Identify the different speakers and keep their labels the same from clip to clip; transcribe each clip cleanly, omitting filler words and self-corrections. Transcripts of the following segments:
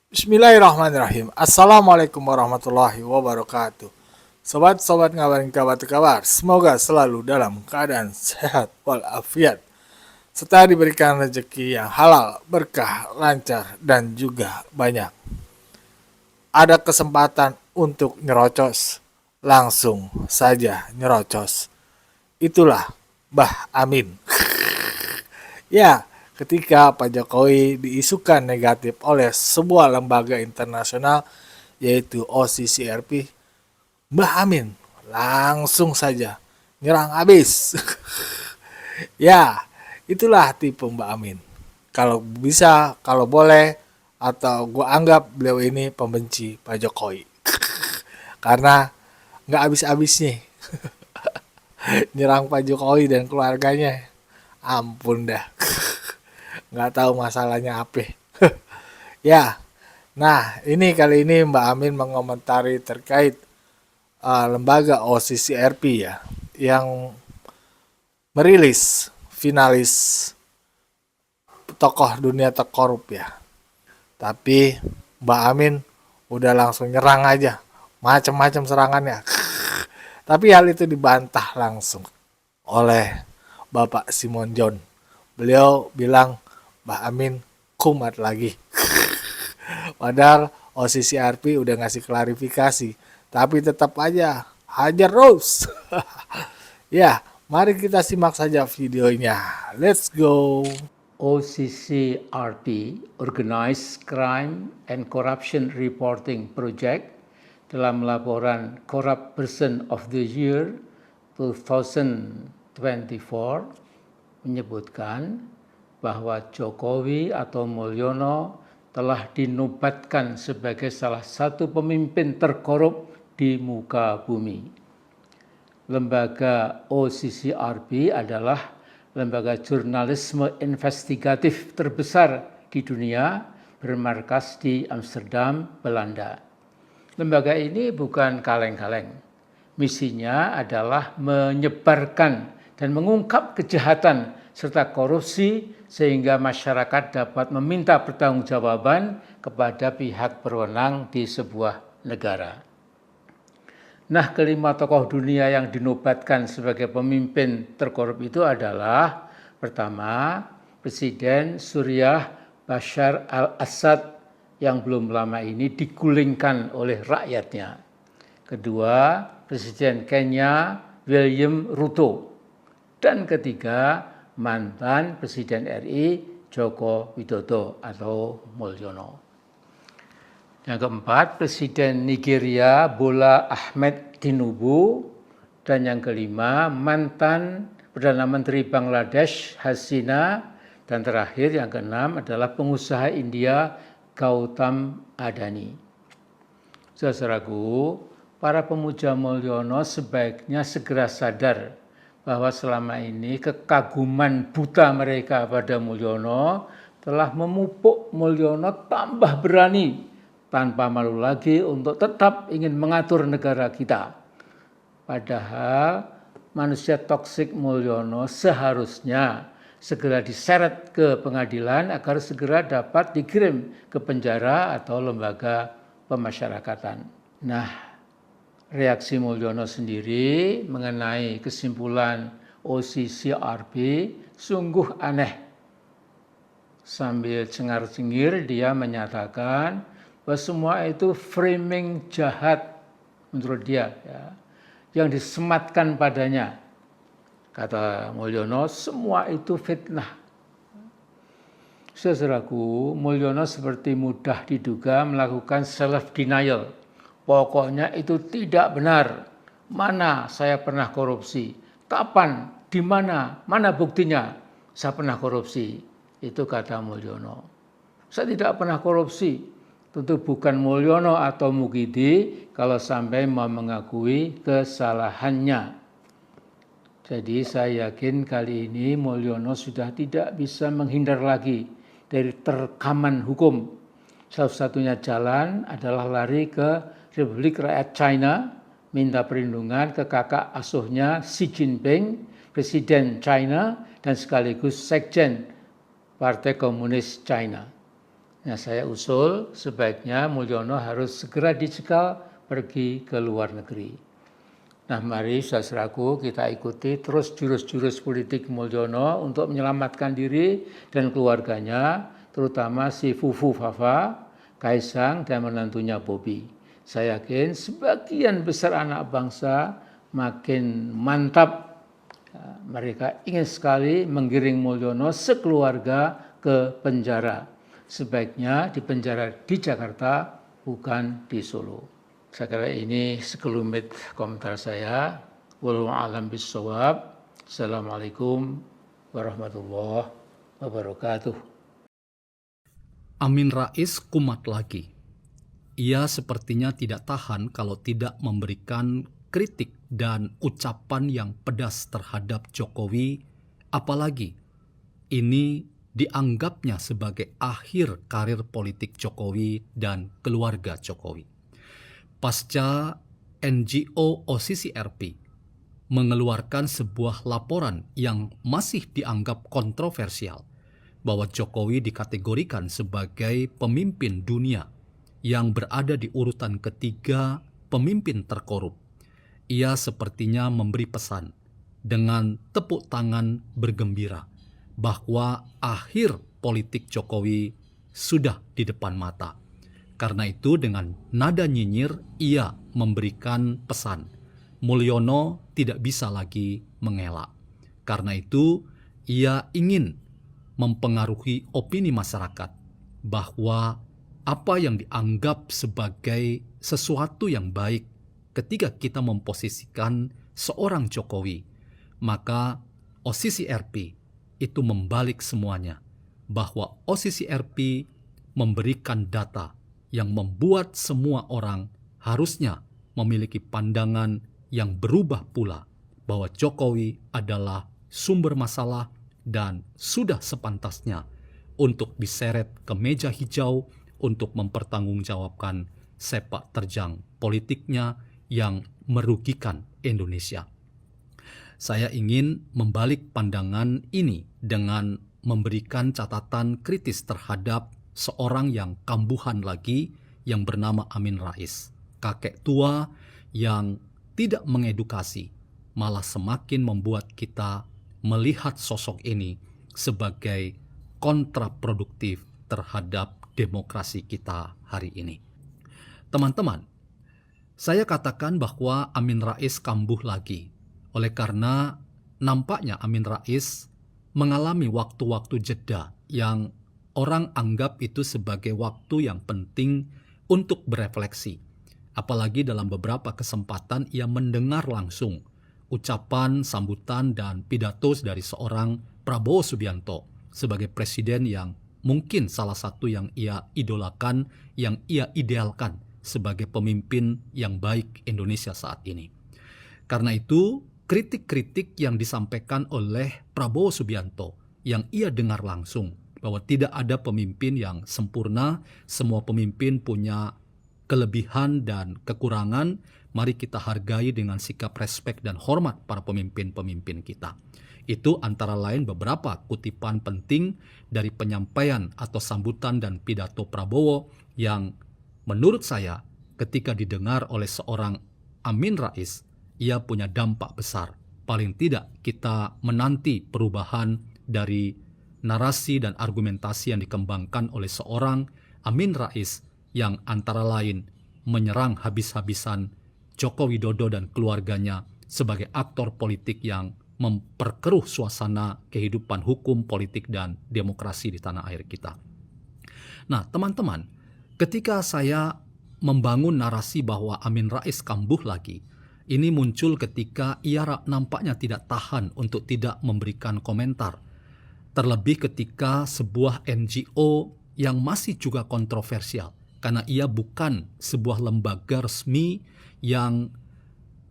Speaker 1: Bismillahirrahmanirrahim. Assalamualaikum warahmatullahi wabarakatuh. Sobat-sobat ngabarin kabar, semoga selalu dalam keadaan sehat walafiat, serta diberikan rezeki yang halal, berkah, lancar, dan juga banyak. Ada kesempatan untuk nyerocos, langsung saja nyerocos. Itulah Mbah Amin. Ya, ketika Pak Jokowi diisukan negatif oleh sebuah lembaga internasional yaitu OCCRP, Mbah Amin langsung saja nyerang habis. Ya, itulah tipe Mbak Amin. Kalau bisa, kalau boleh, atau gue anggap beliau ini pembenci Pak Jokowi. Karena nggak habis-habisnya nyerang Pak Jokowi dan keluarganya. Ampun dah, nggak tahu masalahnya apa. Ya, nah ini kali ini Mbak Amin mengomentari terkait lembaga OCCRP ya, yang merilis finalis tokoh dunia terkorup ya. Tapi Mbak Amin udah langsung nyerang aja, macam-macam serangannya. Tapi hal itu dibantah langsung oleh Bapak Simon John. Beliau bilang Mbak Amin kumat lagi. Padahal OCCRP udah ngasih klarifikasi, tapi tetap aja hajar terus. Ya, mari kita simak saja videonya. Let's go.
Speaker 2: OCCRP, Organized Crime and Corruption Reporting Project, dalam laporan Corrupt Person of the Year 2024 menyebutkan bahwa Jokowi atau Mulyono telah dinobatkan sebagai salah satu pemimpin terkorup di muka bumi. Lembaga OCCRP adalah lembaga jurnalisme investigatif terbesar di dunia, bermarkas di Amsterdam, Belanda. Lembaga ini bukan kaleng-kaleng. Misinya adalah menyebarkan dan mengungkap kejahatan serta korupsi sehingga masyarakat dapat meminta pertanggungjawaban kepada pihak berwenang di sebuah negara. Nah, kelima tokoh dunia yang dinobatkan sebagai pemimpin terkorup itu adalah pertama, Presiden Suriah Bashar al-Assad yang belum lama ini digulingkan oleh rakyatnya. Kedua, Presiden Kenya William Ruto. Dan ketiga, mantan Presiden RI Joko Widodo atau Mulyono. Yang keempat, Presiden Nigeria Bola Ahmed Tinubu. Dan yang kelima, mantan Perdana Menteri Bangladesh Hasina. Dan terakhir yang keenam adalah pengusaha India Gautam Adani. Saudaraku, para pemuja Mulyono sebaiknya segera sadar bahwa selama ini kekaguman buta mereka pada Mulyono telah memupuk Mulyono tambah berani tanpa malu lagi untuk tetap ingin mengatur negara kita. Padahal manusia toksik Mulyono seharusnya segera diseret ke pengadilan agar segera dapat dikirim ke penjara atau lembaga pemasyarakatan. Nah, reaksi Mulyono sendiri mengenai kesimpulan OCCRP sungguh aneh. Sambil cengar-cengir dia menyatakan bahwa semua itu framing jahat menurut dia ya, yang disematkan padanya. Kata Mulyono, semua itu fitnah. Saudaraku, Mulyono seperti mudah diduga melakukan self denial. Pokoknya itu tidak benar. Mana saya pernah korupsi? Kapan? Di mana? Mana buktinya? Saya pernah korupsi. Itu kata Mulyono. Saya tidak pernah korupsi. Tentu bukan Mulyono atau Mukidi kalau sampai mau mengakui kesalahannya. Jadi saya yakin kali ini Mulyono sudah tidak bisa menghindar lagi dari terkaman hukum. Salah satunya jalan adalah lari ke Republik Rakyat China, minta perlindungan ke kakak asuhnya Xi Jinping, Presiden China dan sekaligus Sekjen Partai Komunis China. Nah, saya usul sebaiknya Mulyono harus segera dicekal pergi ke luar negeri. Nah, mari saudaraku kita ikuti terus jurus-jurus politik Mulyono untuk menyelamatkan diri dan keluarganya, terutama si Fufu Fafa, Kaisang, dan menantunya Bobby. Saya yakin sebagian besar anak bangsa makin mantap. Mereka ingin sekali menggiring Mulyono sekeluarga ke penjara. Sebaiknya di penjara di Jakarta, bukan di Solo. Saya kira ini sekelumit komentar saya. Wallahu a'lam bishawab. Assalamualaikum warahmatullahi wabarakatuh.
Speaker 3: Amin Rais kumat lagi. Ia sepertinya tidak tahan kalau tidak memberikan kritik dan ucapan yang pedas terhadap Jokowi, apalagi ini dianggapnya sebagai akhir karir politik Jokowi dan keluarga Jokowi. Pasca NGO OCCRP mengeluarkan sebuah laporan yang masih dianggap kontroversial bahwa Jokowi dikategorikan sebagai pemimpin dunia yang berada di urutan ketiga pemimpin terkorup. Ia sepertinya memberi pesan dengan tepuk tangan bergembira bahwa akhir politik Jokowi sudah di depan mata. Karena itu dengan nada nyinyir ia memberikan pesan, Mulyono tidak bisa lagi mengelak. Karena itu ia ingin mempengaruhi opini masyarakat bahwa apa yang dianggap sebagai sesuatu yang baik ketika kita memposisikan seorang Jokowi, maka OCCRP itu membalik semuanya, bahwa OCCRP memberikan data yang membuat semua orang harusnya memiliki pandangan yang berubah pula, bahwa Jokowi adalah sumber masalah dan sudah sepantasnya untuk diseret ke meja hijau untuk mempertanggungjawabkan sepak terjang politiknya yang merugikan Indonesia. Saya ingin membalik pandangan ini dengan memberikan catatan kritis terhadap seorang yang kambuhan lagi yang bernama Amin Rais. Kakek tua yang tidak mengedukasi, malah semakin membuat kita melihat sosok ini sebagai kontraproduktif terhadap demokrasi kita hari ini. Teman-teman, saya katakan bahwa Amin Rais kambuh lagi oleh karena nampaknya Amin Rais mengalami waktu-waktu jeda yang orang anggap itu sebagai waktu yang penting untuk berefleksi. Apalagi dalam beberapa kesempatan ia mendengar langsung ucapan, sambutan, dan pidato dari seorang Prabowo Subianto sebagai presiden yang mungkin salah satu yang ia idolakan, yang ia idealkan sebagai pemimpin yang baik Indonesia saat ini. Karena itu, kritik-kritik yang disampaikan oleh Prabowo Subianto yang ia dengar langsung bahwa tidak ada pemimpin yang sempurna, semua pemimpin punya kelebihan dan kekurangan, mari kita hargai dengan sikap respek dan hormat para pemimpin-pemimpin kita. Itu antara lain beberapa kutipan penting dari penyampaian atau sambutan dan pidato Prabowo yang menurut saya ketika didengar oleh seorang Amin Rais, ia punya dampak besar. Paling tidak kita menanti perubahan dari narasi dan argumentasi yang dikembangkan oleh seorang Amin Rais yang antara lain menyerang habis-habisan Joko Widodo dan keluarganya sebagai aktor politik yang memperkeruh suasana kehidupan hukum, politik, dan demokrasi di tanah air kita. Nah, teman-teman, ketika saya membangun narasi bahwa Amin Rais kambuh lagi, ini muncul ketika ia nampaknya tidak tahan untuk tidak memberikan komentar. Terlebih ketika sebuah NGO yang masih juga kontroversial, karena ia bukan sebuah lembaga resmi yang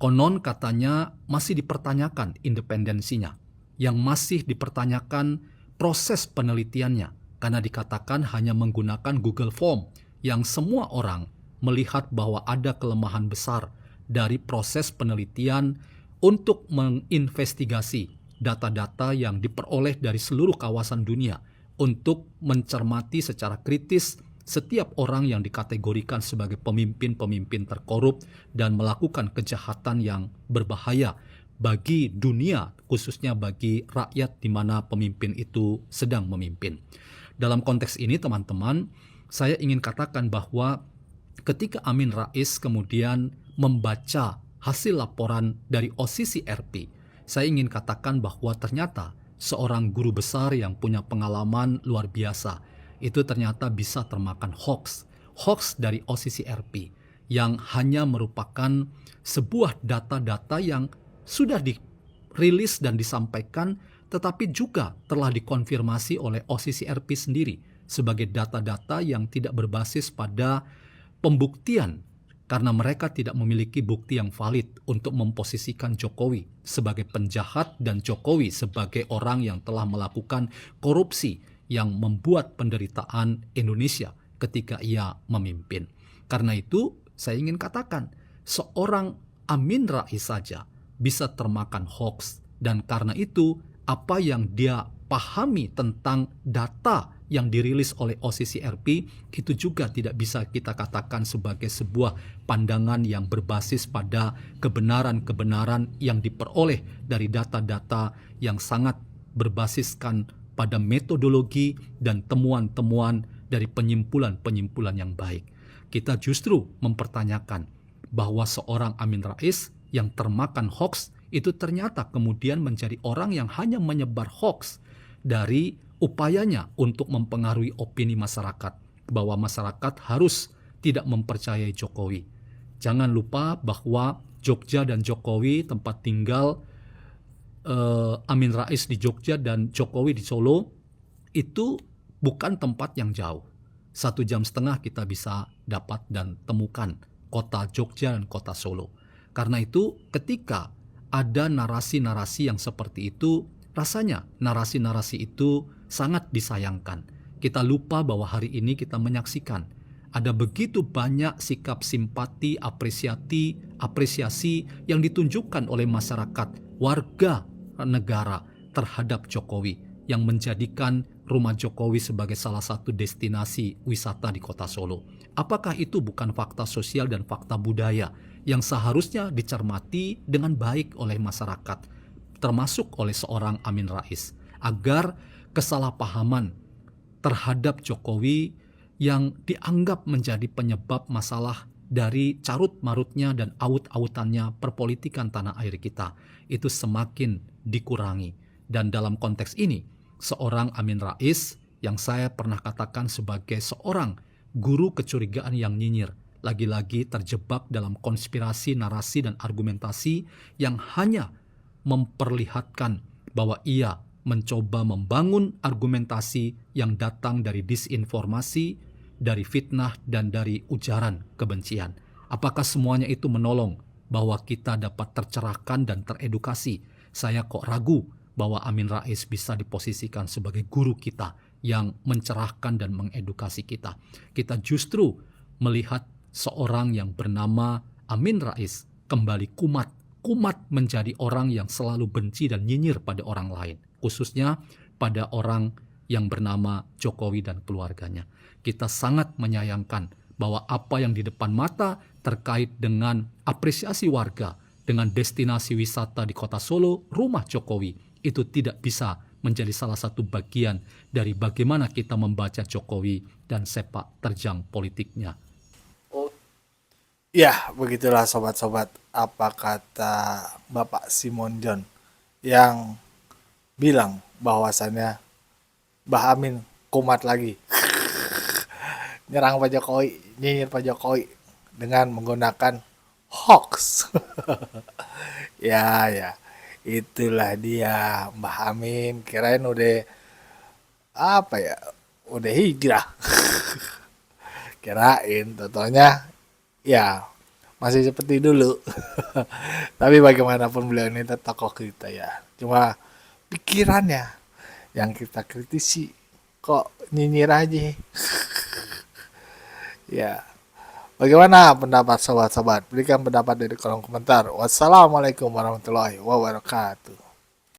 Speaker 3: konon katanya masih dipertanyakan independensinya, yang masih dipertanyakan proses penelitiannya, karena dikatakan hanya menggunakan Google Form yang semua orang melihat bahwa ada kelemahan besar dari proses penelitian untuk menginvestigasi data-data yang diperoleh dari seluruh kawasan dunia untuk mencermati secara kritis setiap orang yang dikategorikan sebagai pemimpin-pemimpin terkorup dan melakukan kejahatan yang berbahaya bagi dunia, khususnya bagi rakyat di mana pemimpin itu sedang memimpin. Dalam konteks ini, teman-teman, saya ingin katakan bahwa ketika Amin Rais kemudian membaca hasil laporan dari OCCRP, saya ingin katakan bahwa ternyata seorang guru besar yang punya pengalaman luar biasa itu ternyata bisa termakan hoax dari OCCRP yang hanya merupakan sebuah data-data yang sudah dirilis dan disampaikan, tetapi juga telah dikonfirmasi oleh OCCRP sendiri sebagai data-data yang tidak berbasis pada pembuktian, karena mereka tidak memiliki bukti yang valid untuk memposisikan Jokowi sebagai penjahat dan Jokowi sebagai orang yang telah melakukan korupsi yang membuat penderitaan Indonesia ketika ia memimpin. Karena itu, saya ingin katakan, seorang Amin Rais saja bisa termakan hoax, dan karena itu, apa yang dia pahami tentang data yang dirilis oleh OCCRP itu juga tidak bisa kita katakan sebagai sebuah pandangan yang berbasis pada kebenaran-kebenaran yang diperoleh dari data-data yang sangat berbasiskan pada metodologi dan temuan-temuan dari penyimpulan-penyimpulan yang baik. Kita justru mempertanyakan bahwa seorang Amin Rais yang termakan hoax itu ternyata kemudian menjadi orang yang hanya menyebar hoax dari upayanya untuk mempengaruhi opini masyarakat, bahwa masyarakat harus tidak mempercayai Jokowi. Jangan lupa bahwa Jogja dan Jokowi, tempat tinggal Amin Rais di Jogja dan Jokowi di Solo, itu bukan tempat yang jauh. 1,5 jam kita bisa dapat dan temukan kota Jogja dan kota Solo. Karena itu ketika ada narasi-narasi yang seperti itu, rasanya narasi-narasi itu sangat disayangkan. Kita lupa bahwa hari ini kita menyaksikan ada begitu banyak sikap simpati, apresiasi yang ditunjukkan oleh masyarakat, warga negara terhadap Jokowi, yang menjadikan rumah Jokowi sebagai salah satu destinasi wisata di kota Solo. Apakah itu bukan fakta sosial dan fakta budaya yang seharusnya dicermati dengan baik oleh masyarakat, termasuk oleh seorang Amin Rais, agar kesalahpahaman terhadap Jokowi yang dianggap menjadi penyebab masalah dari carut-marutnya dan aut-autannya perpolitikan tanah air kita itu semakin dikurangi. Dan dalam konteks ini, seorang Amin Rais yang saya pernah katakan sebagai seorang guru kecurigaan yang nyinyir, lagi-lagi terjebak dalam konspirasi, narasi, dan argumentasi yang hanya memperlihatkan bahwa ia mencoba membangun argumentasi yang datang dari disinformasi, dari fitnah, dan dari ujaran kebencian. Apakah semuanya itu menolong bahwa kita dapat tercerahkan dan teredukasi? Saya kok ragu bahwa Amin Rais bisa diposisikan sebagai guru kita yang mencerahkan dan mengedukasi kita. Kita justru melihat seorang yang bernama Amin Rais kembali kumat menjadi orang yang selalu benci dan nyinyir pada orang lain, khususnya pada orang yang bernama Jokowi dan keluarganya. Kita sangat menyayangkan bahwa apa yang di depan mata terkait dengan apresiasi warga dengan destinasi wisata di kota Solo, rumah Jokowi, itu tidak bisa menjadi salah satu bagian dari bagaimana kita membaca Jokowi dan sepak terjang politiknya.
Speaker 1: Ya, begitulah sobat-sobat apa kata Bapak Simon John yang bilang bahwasannya Mbah Amin kumat lagi nyerang Pak Jokowi, nyinyir Pak Jokowi dengan menggunakan hoax. Ya, itulah dia Mbah Amin, kirain udah udah hijrah. Kirain, totalnya ya masih seperti dulu. Tapi bagaimanapun beliau ini tokoh kita ya. Cuma pikirannya yang kita kritisi, kok nyinyir aja. Ya, bagaimana pendapat sobat-sobat? Berikan pendapat di kolom komentar. Wassalamualaikum warahmatullahi wabarakatuh.